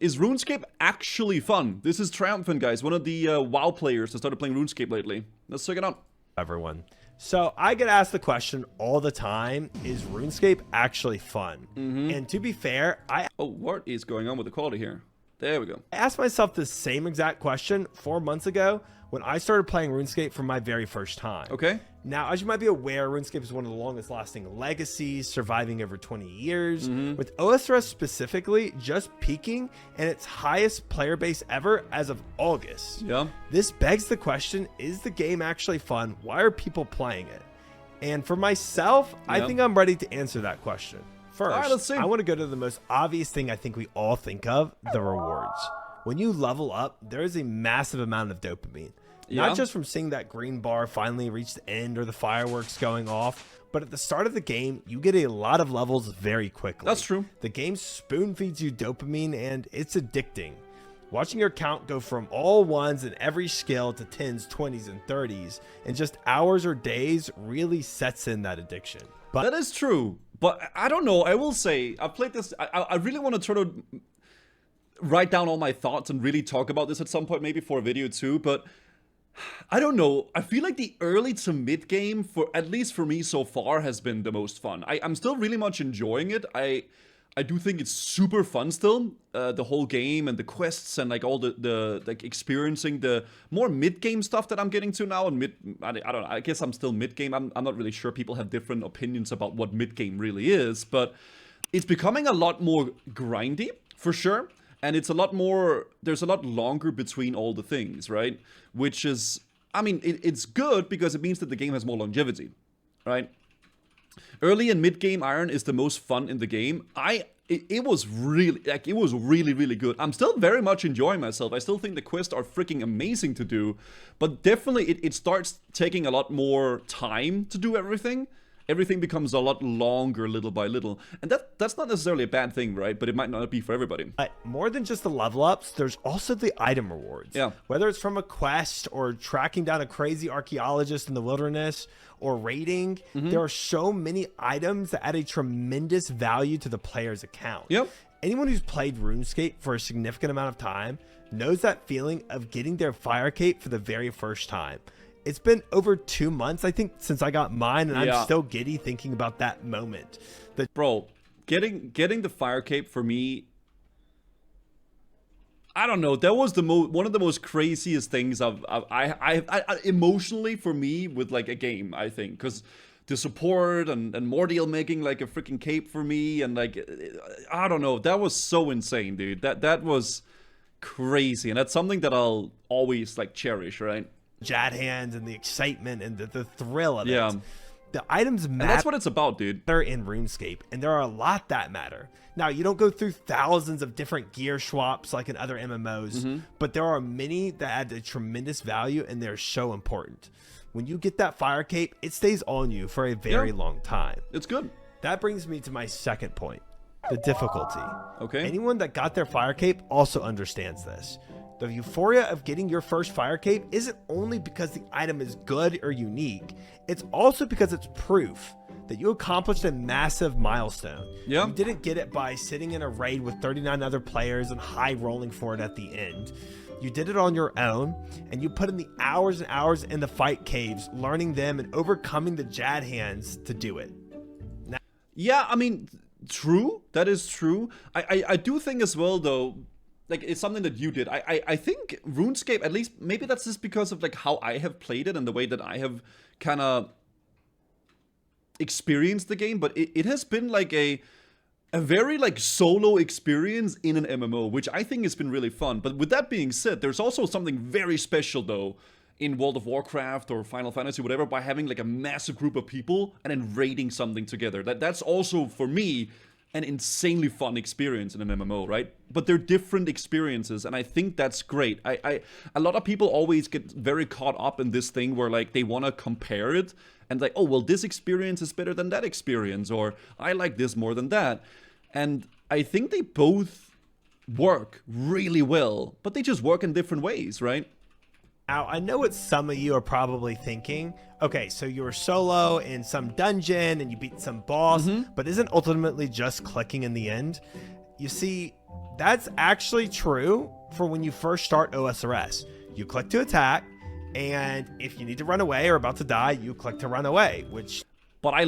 Is RuneScape actually fun? This is Triumphant, guys, one of the WoW players that started playing RuneScape lately. Let's check it out. Everyone. So I get asked the question all the time, is RuneScape actually fun? And to be fair, Oh, what is going on with the quality here? There we go. I asked myself the same exact question 4 months ago when I started playing RuneScape for my very first time. Okay. Now, as you might be aware, RuneScape is one of the longest lasting legacies, surviving over 20 years, with OSRS specifically just peaking in its highest player base ever as of August. Yeah. This begs the question, is the game actually fun? Why are people playing it? And for myself, I think I'm ready to answer that question. First, all right, let's see. I want to go to the most obvious thing I think we all think of, the rewards. When you level up, there is a massive amount of dopamine. Not just from seeing that green bar finally reach the end or the fireworks going off, but at the start of the game, you get a lot of levels very quickly. That's true. The game spoon feeds you dopamine and it's addicting. Watching your count go from all ones in every skill to 10s, 20s, and 30s in just hours or days really sets in that addiction. But that is true. But I don't know. I will say, I've played this. I really want to try to write down all my thoughts and really talk about this at some point, maybe for a video too. But I don't know. I feel like the early to mid game, for at least for me so far, has been the most fun. I'm still really much enjoying it. I do think it's super fun still, the whole game and the quests and like all the like experiencing the more mid game stuff that I'm getting to now. And I don't know. I guess I'm still mid game. I'm not really sure. People have different opinions about what mid game really is, but it's becoming a lot more grindy for sure. And it's a lot more, there's a lot longer between all the things, right? Which is, I mean, it's good because it means that the game has more longevity, right? Early and mid-game Iron is the most fun in the game. It was really, like, it was really, really good. I'm still very much enjoying myself. I still think the quests are freaking amazing to do. But definitely it starts taking a lot more time to do everything. Everything becomes a lot longer little by little. And that's not necessarily a bad thing, right? But it might not be for everybody. But more than just the level ups, there's also the item rewards. Yeah. Whether it's from a quest or tracking down a crazy archaeologist in the wilderness or raiding, there are so many items that add a tremendous value to the player's account. Yep. Anyone who's played RuneScape for a significant amount of time knows that feeling of getting their fire cape for the very first time. It's been over 2 months, I think, since I got mine, and I'm still giddy thinking about that moment. Bro, getting the fire cape for me, I don't know. That was one of the most craziest things I emotionally for me with like a game. I think because the support and Mordial making like a freaking cape for me and like I don't know. That was so insane, dude. That was crazy, and that's something that I'll always like cherish, right? Jad hands and the excitement and the thrill of it. The items matter. And that's what it's about, dude. They're in RuneScape, and there are a lot that matter. Now, you don't go through thousands of different gear swaps like in other MMOs, but there are many that add a tremendous value, and they're so important. When you get that fire cape, it stays on you for a very long time. It's good. That brings me to my second point, the difficulty. Okay. Anyone that got their fire cape also understands this. The euphoria of getting your first fire cape isn't only because the item is good or unique, it's also because it's proof that you accomplished a massive milestone. Yeah. You didn't get it by sitting in a raid with 39 other players and high rolling for it at the end. You did it on your own, and you put in the hours and hours in the fight caves, learning them and overcoming the Jad hands to do it. Yeah, I mean, true. That is true. I do think as well, though, like, it's something that you did. I think RuneScape, at least, maybe that's just because of, like, how I have played it and the way that I have kind of experienced the game. But it has been, like, a very, like, solo experience in an MMO, which I think has been really fun. But with that being said, there's also something very special, though, in World of Warcraft or Final Fantasy, whatever, by having, like, a massive group of people and then raiding something together. That's also, for me, an insanely fun experience in an MMO, right? But they're different experiences, and I think that's great. A lot of people always get very caught up in this thing where, like, they want to compare it and like, oh, well, this experience is better than that experience, or I like this more than that. And I think they both work really well, but they just work in different ways, right? Now, I know what some of you are probably thinking. Okay, so you were solo in some dungeon and you beat some boss, but isn't ultimately just clicking in the end? You see, that's actually true for when you first start OSRS. You click to attack, and if you need to run away or about to die, you click to run away, which... But I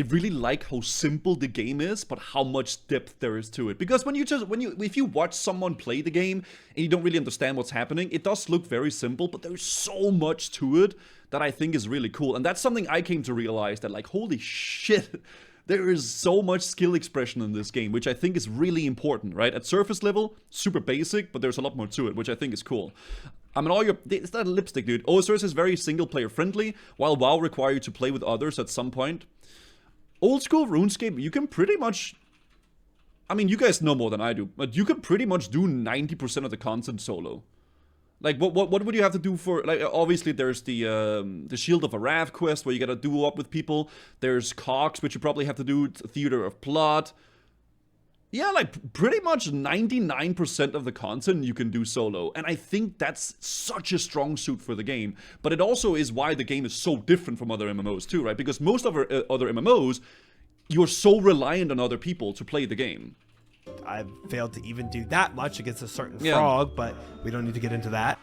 really like how simple the game is, but how much depth there is to it. Because if you watch someone play the game and you don't really understand what's happening, it does look very simple, but there's so much to it that I think is really cool. And that's something I came to realize, that like, holy shit, there is so much skill expression in this game, which I think is really important, right? At surface level, super basic, but there's a lot more to it, which I think is cool. I mean, it's not a lipstick, dude. OSRS is very single player friendly, while WoW requires you to play with others at some point. Old school RuneScape, you can pretty much... I mean, you guys know more than I do, but you can pretty much do 90% of the content solo. Like, what would you have to do for... Like, obviously, there's the Shield of a Wrath quest, where you gotta duo up with people. There's Cogs, which you probably have to do, Theater of Blood. Yeah, like, pretty much 99% of the content you can do solo. And I think that's such a strong suit for the game. But it also is why the game is so different from other MMOs too, right? Because most of other MMOs, you're so reliant on other people to play the game. I've failed to even do that much against a certain frog, but we don't need to get into that.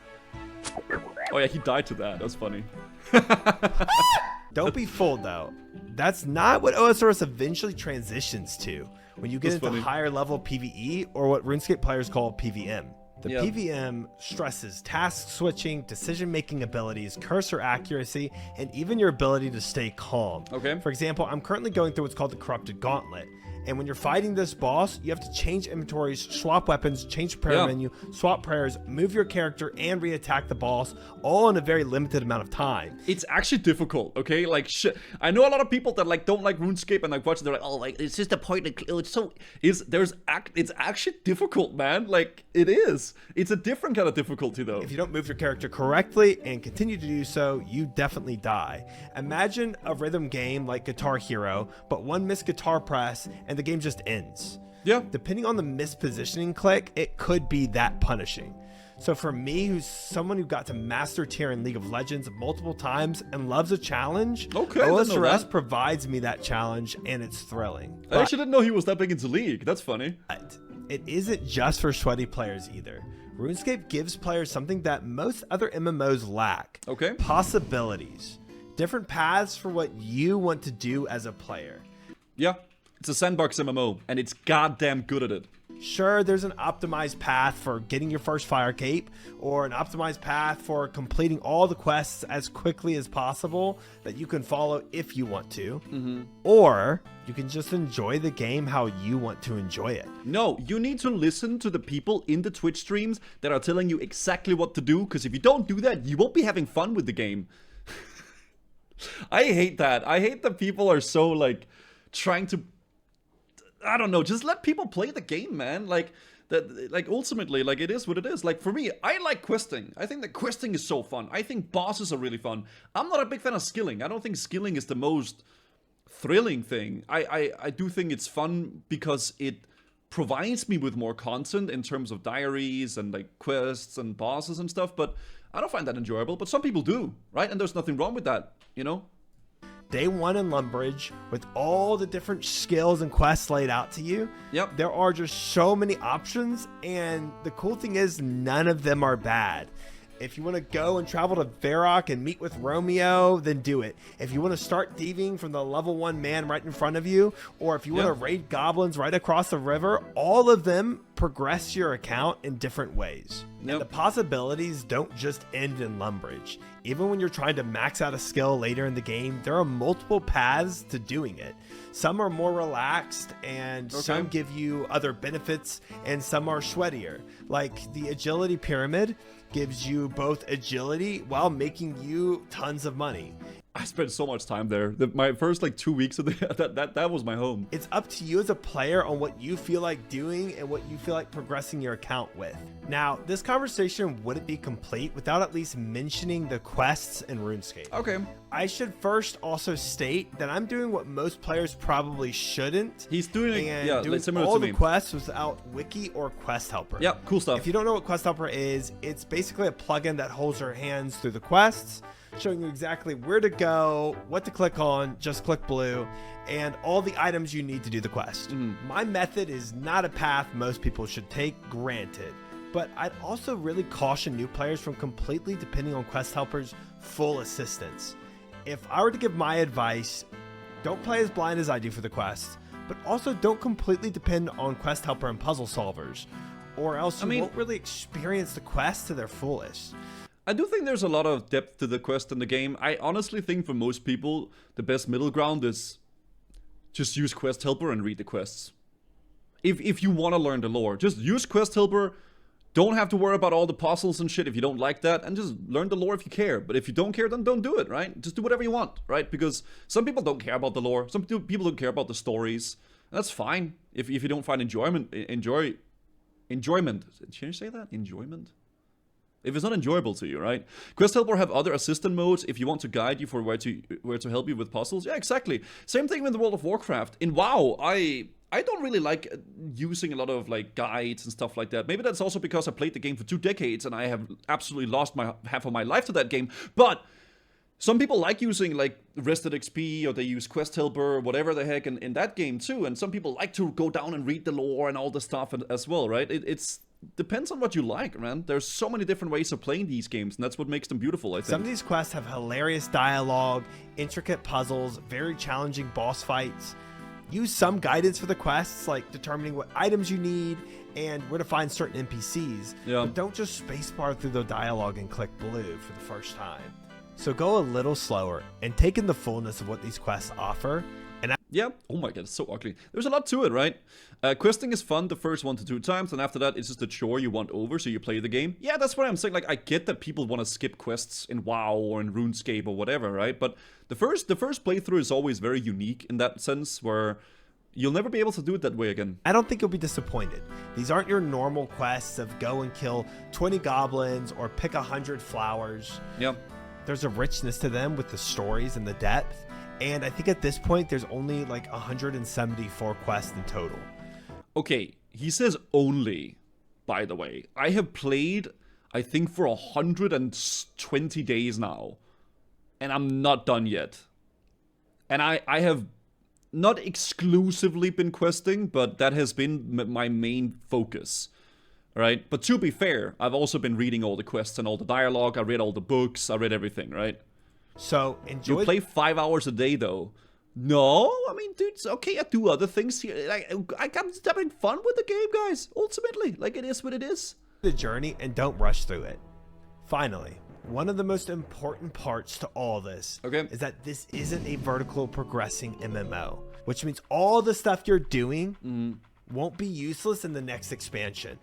Oh yeah, he died to that. That's funny. Don't be fooled, though. That's not what OSRS eventually transitions to when you get into higher level PvE, or what RuneScape players call PVM. The PVM stresses task switching, decision-making abilities, cursor accuracy, and even your ability to stay calm. Okay. For example, I'm currently going through what's called the Corrupted Gauntlet. And when you're fighting this boss, you have to change inventories, swap weapons, change prayer menu, swap prayers, move your character, and re-attack the boss, all in a very limited amount of time. It's actually difficult, okay? Like, shit. I know a lot of people that like don't like RuneScape and like watch it, they're like, oh, like it's just a point. It's actually difficult, man. Like, it is. It's a different kind of difficulty, though. If you don't move your character correctly and continue to do so, you definitely die. Imagine a rhythm game like Guitar Hero, but one missed guitar press and the game just ends. Yeah. Depending on the mispositioning click, it could be that punishing. So for me, who's someone who got to master tier in League of Legends multiple times and loves a challenge, OSRS provides me that challenge, and it's thrilling. I actually didn't know he was that big into League. That's funny. It isn't just for sweaty players either. RuneScape gives players something that most other MMOs lack. Okay. Possibilities. Different paths for what you want to do as a player. Yeah. It's a sandbox MMO, and it's goddamn good at it. Sure, there's an optimized path for getting your first fire cape, or an optimized path for completing all the quests as quickly as possible that you can follow if you want to. Or you can just enjoy the game how you want to enjoy it. No, you need to listen to the people in the Twitch streams that are telling you exactly what to do, because if you don't do that, you won't be having fun with the game. I hate that. I hate that people are so, like, trying to... I don't know, just let people play the game, man. Like, ultimately, like, it is what it is. Like, for me, I like questing. I think that questing is so fun. I think bosses are really fun. I'm not a big fan of skilling. I don't think skilling is the most thrilling thing. I do think it's fun because it provides me with more content in terms of diaries and, like, quests and bosses and stuff, but I don't find that enjoyable. But some people do, right? And there's nothing wrong with that, you know? Day one in Lumbridge, with all the different skills and quests laid out to you, there are just so many options, and the cool thing is none of them are bad. If you want to go and travel to Varrock and meet with Romeo, then do it. If you want to start thieving from the level 1 man right in front of you, or if you want to raid goblins right across the river, all of them progress your account in different ways. And the possibilities don't just end in Lumbridge. Even when you're trying to max out a skill later in the game, there are multiple paths to doing it. Some are more relaxed, and some give you other benefits, and some are sweatier. Like the agility pyramid gives you both agility while making you tons of money. I spent so much time there. My first like 2 weeks of that was my home. It's up to you as a player on what you feel like doing and what you feel like progressing your account with. Now, this conversation wouldn't be complete without at least mentioning the quests in RuneScape. Okay. I should first also state that I'm doing what most players probably shouldn't. He's doing, and doing similar all to the me. quests without wiki or quest helper. Yeah, cool stuff. If you don't know what quest helper is, it's basically a plugin that holds your hands through the quests, showing you exactly where to go, what to click on, just click blue, and all the items you need to do the quest. My method is not a path most people should take, granted, but I'd also really caution new players from completely depending on quest helper's full assistance. If I were to give my advice, don't play as blind as I do for the quest, but also don't completely depend on quest helper and puzzle solvers, or else you won't really experience the quest to their fullest. I do think there's a lot of depth to the quest in the game. I honestly think for most people, the best middle ground is just use quest helper and read the quests. If you want to learn the lore, just use quest helper. Don't have to worry about all the puzzles and shit if you don't like that, and just learn the lore if you care. But if you don't care, then don't do it, right? Just do whatever you want, right? Because some people don't care about the lore. Some people don't care about the stories. And that's fine if you don't find enjoyment. Should you say that? Enjoyment? If it's not enjoyable to you, right? Quest helper have other assistant modes if you want to guide you for where to help you with puzzles. Yeah, exactly. Same thing with the World of Warcraft. In WoW, I don't really like using a lot of like guides and stuff like that. Maybe that's also because I played the game for 2 decades and I have absolutely lost half of my life to that game. But some people like using like rested XP, or they use quest helper, whatever the heck in that game too. And some people like to go down and read the lore and all the stuff as well, right? It's depends on what you like, man. There's so many different ways of playing these games, and that's what makes them beautiful, I think. Some of these quests have hilarious dialogue, intricate puzzles, very challenging boss fights. Use some guidance for the quests, like determining what items you need and where to find certain NPCs. Yeah. But don't just spacebar through the dialogue and click blue for the first time. So go a little slower and take in the fullness of what these quests offer. Yeah. Oh my god, it's so ugly. There's a lot to it, right? Questing is fun the first 1 to 2 times, and after that, it's just a chore you want over, so you play the game. Yeah, that's what I'm saying. Like, I get that people want to skip quests in WoW or in RuneScape or whatever, right? But the first playthrough is always very unique in that sense, where you'll never be able to do it that way again. I don't think you'll be disappointed. These aren't your normal quests of go and kill 20 goblins or pick 100 flowers. Yeah. There's a richness to them with the stories and the depth. And I think at this point, there's only like 174 quests in total. Okay, he says only, by the way. I have played, I think, for 120 days now. And I'm not done yet. And I have not exclusively been questing, but that has been my main focus. Right? But to be fair, I've also been reading all the quests and all the dialogue. I read all the books. I read everything, right? So enjoy. You play 5 hours a day, though. No, I mean, dude, it's okay. I do other things here. Like, I'm just having fun with the game, guys. Ultimately, like, it is what it is. The journey and don't rush through it. Finally, one of the most important parts to all this is that this isn't a vertical progressing MMO, which means all the stuff you're doing won't be useless in the next expansion.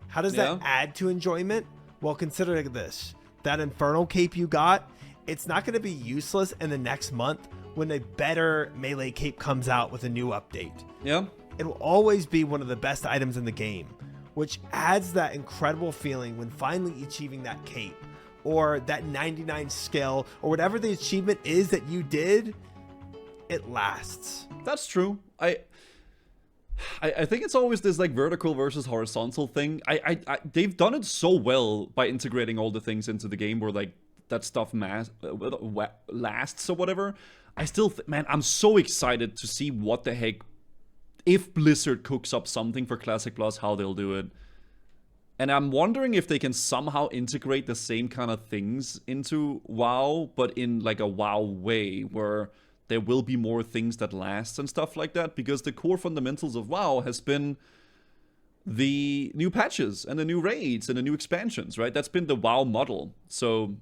How does that add to enjoyment? Well, consider this. That Infernal Cape you got, it's not going to be useless in the next month when a better melee cape comes out with a new update. Yeah. It will always be one of the best items in the game, which adds that incredible feeling when finally achieving that cape or that 99 skill or whatever the achievement is that you did. It lasts. That's true. I think it's always this like vertical versus horizontal thing. They've done it so well by integrating all the things into the game where like that stuff lasts or whatever. I still, man, I'm so excited to see what the heck, if Blizzard cooks up something for Classic Plus, how they'll do it. And I'm wondering if they can somehow integrate the same kind of things into WoW, but in like a WoW way, where there will be more things that last and stuff like that, because the core fundamentals of WoW has been the new patches and the new raids and the new expansions, right? That's been the WoW model. So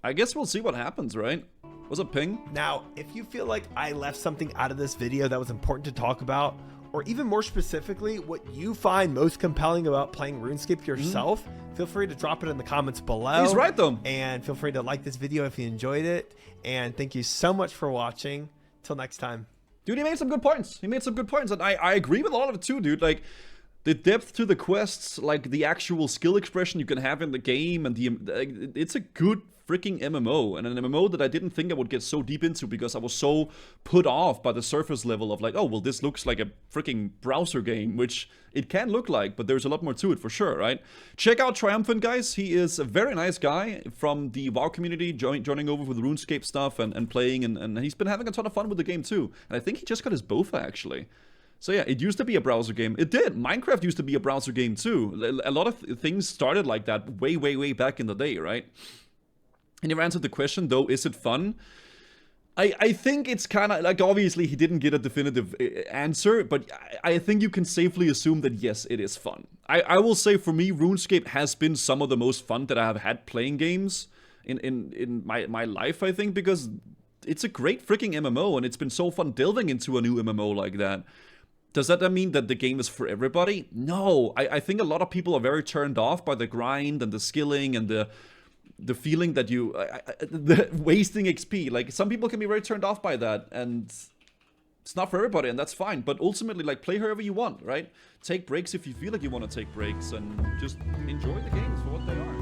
I guess we'll see what happens, right? What's up, Ping? Now, if you feel like I left something out of this video that was important to talk about, or even more specifically, what you find most compelling about playing RuneScape yourself, feel free to drop it in the comments below. He's right, though. And feel free to like this video if you enjoyed it. And thank you so much for watching. Till next time. Dude, he made some good points. And I agree with a lot of it too, dude. Like, the depth to the quests, like the actual skill expression you can have in the game, and it's a good freaking MMO, and an MMO that I didn't think I would get so deep into because I was so put off by the surface level of like, oh, well, this looks like a freaking browser game, which it can look like, but there's a lot more to it for sure, right? Check out Triumphant, guys. He is a very nice guy from the WoW community, joining over with RuneScape stuff and playing, and he's been having a ton of fun with the game too. And I think he just got his BOFA, actually. So yeah, it used to be a browser game. It did. Minecraft used to be a browser game too. A lot of things started like that way, way, way back in the day, right? And you answered the question, though, is it fun? I think it's kind of, like, obviously he didn't get a definitive answer, but I think you can safely assume that yes, it is fun. I will say for me, RuneScape has been some of the most fun that I have had playing games in my life, I think, because it's a great freaking MMO, and it's been so fun delving into a new MMO like that. Does that mean that the game is for everybody? No, I think a lot of people are very turned off by the grind and the skilling and the feeling that you the wasting XP. Like, some people can be very turned off by that, and it's not for everybody, and that's fine. But ultimately, like, play however you want, right? Take breaks if you feel like you want to take breaks, and just enjoy the games for what they are.